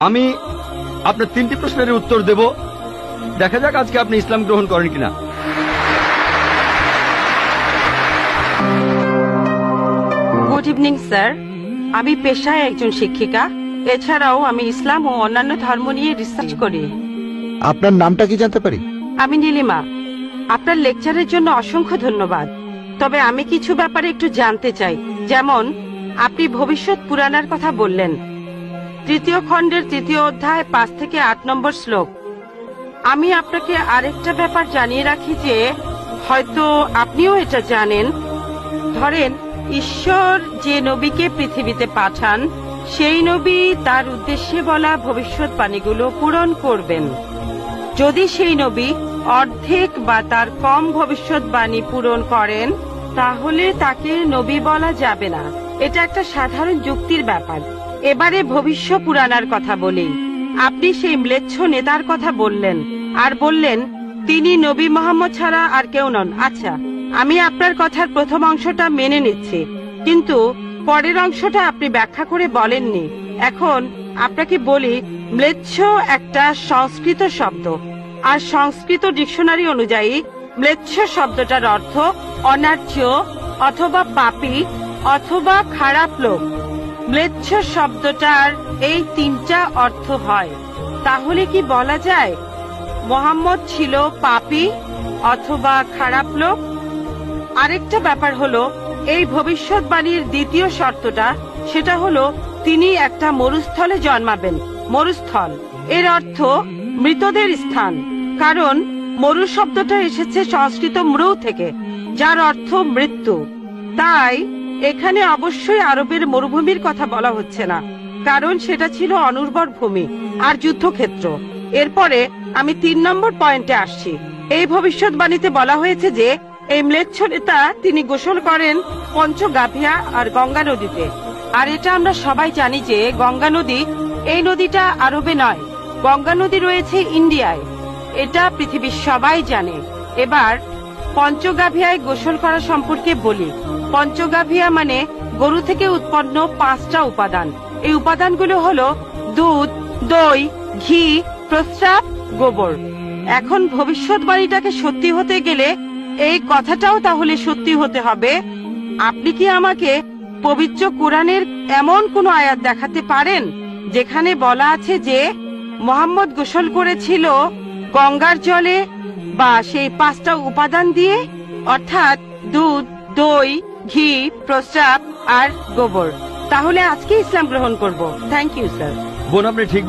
আমি আপনার 3টি প্রশ্নের উত্তর দেব, দেখা যাক আজকে আপনি ইসলাম গ্রহণ করেন কিনা। গুড ইভিনিং স্যার, আমি পেশায় একজন শিক্ষিকা। এছাড়াও আমি ইসলাম ও অন্যান্য ধর্ম নিয়ে রিসার্চ করি। আপনার নামটা কি জানতে পারি? আমি নীলিমা। আপনার লেকচারের জন্য অসংখ্য ধন্যবাদ। তবে আমি কিছু ব্যাপারে একটু জানতে চাই। যেমন আপনি ভবিষ্যৎ পুরাণের কথা বললেন, 3য় খণ্ডের 3য় অধ্যায় 5 থেকে 8 নম্বর শ্লোক। আমি আপনাকে আরেকটা ব্যাপার জানিয়ে রাখি যে হয়তো আপনিও এটা জানেন। ধরেন ঈশ্বর যে নবীকে পৃথিবীতে পাঠান, সেই নবী তার উদ্দেশ্যে বলা ভবিষ্যৎবাণীগুলো পূরণ করবেন। যদি সেই নবী অর্ধেক বা তার কম ভবিষ্যৎবাণী পূরণ করেন, তাহলে তাকে নবী বলা যাবে না। এটা একটা সাধারণ যুক্তির ব্যাপার। এবারে ভবিষ্য পুরাণার কথা বলি। আপনি সেই ম্লেচ্ছ নেতার কথা বললেন আর বললেন তিনি নবী মোহাম্মদ ছাড়া আর কেউ নন। আচ্ছা, আমি আপনার কথার প্রথম অংশটা মেনে নিচ্ছি, কিন্তু পরের অংশটা আপনি ব্যাখ্যা করে বলেননি। এখন আপনাকে বলি, ম্লেচ্ছ একটা সংস্কৃত শব্দ, আর সংস্কৃত ডিকশনারি অনুযায়ী ম্লেচ্ছ শব্দটার অর্থ অনার্য অথবা পাপী অথবা খারাপ লোক। ম্লেচ্ছ শব্দটার এই 3টা অর্থ হয়। তাহলে কি বলা যায় মোহাম্মদ ছিল পাপী অথবা খারাপ লোক? আরেকটা ব্যাপার হলো, এই ভবিষ্যৎবাণীর দ্বিতীয় শর্তটা, সেটা হলো তিনি একটা মরুস্থলে জন্মাবেন। মরুস্থল এর অর্থ মৃতদের স্থান, কারণ মরু শব্দটা এসেছে সংস্কৃত মৃ থেকে, যার অর্থ মৃত্যু। তাই এখানে অবশ্যই আরবের মরুভূমির কথা বলা হচ্ছে না, কারণ সেটা ছিল অনুর্বর ভূমি আর যুদ্ধক্ষেত্র। এরপরে আমি 3 নম্বর পয়েন্টে আসছি। এই ভবিষ্যৎবাণীতে বলা হয়েছে যে এই ম্লেচ্ছ নেতা তিনি গোসল করেন পঞ্চগাভিয়া আর গঙ্গা নদীতে। আর এটা আমরা সবাই জানি যে গঙ্গা নদী, এই নদীটা আরবে নয়, গঙ্গা নদী রয়েছে ইন্ডিয়ায়। এটা পৃথিবীর সবাই জানে। এবার পঞ্চগাভিয়ায় গোসল করা সম্পর্কে বলি। পঞ্চগাভিয়া মানে গরু থেকে উৎপন্ন 5টা উপাদান। এই উপাদানগুলো হলো দুধ, দই, ঘি, প্রস্রাব, গোবর। এখন ভবিষ্যৎবাণীটাকে সত্যি হতে গেলে এই কথাটাও তাহলে সত্যি হতে হবে। আপনি কি আমাকে পবিত্র কোরআনের এমন কোন আয়াত দেখাতে পারেন যেখানে বলা আছে যে মোহাম্মদ গোসল করেছিল গঙ্গার জলে বা সেই 5টা উপাদান দিয়ে, অর্থাৎ দুধ, দই, ঘি, প্রস্রাব আর গোবর? তাহলে আজকে ইসলাম গ্রহণ করব। Thank you sir. বোন, আপনি ঠিক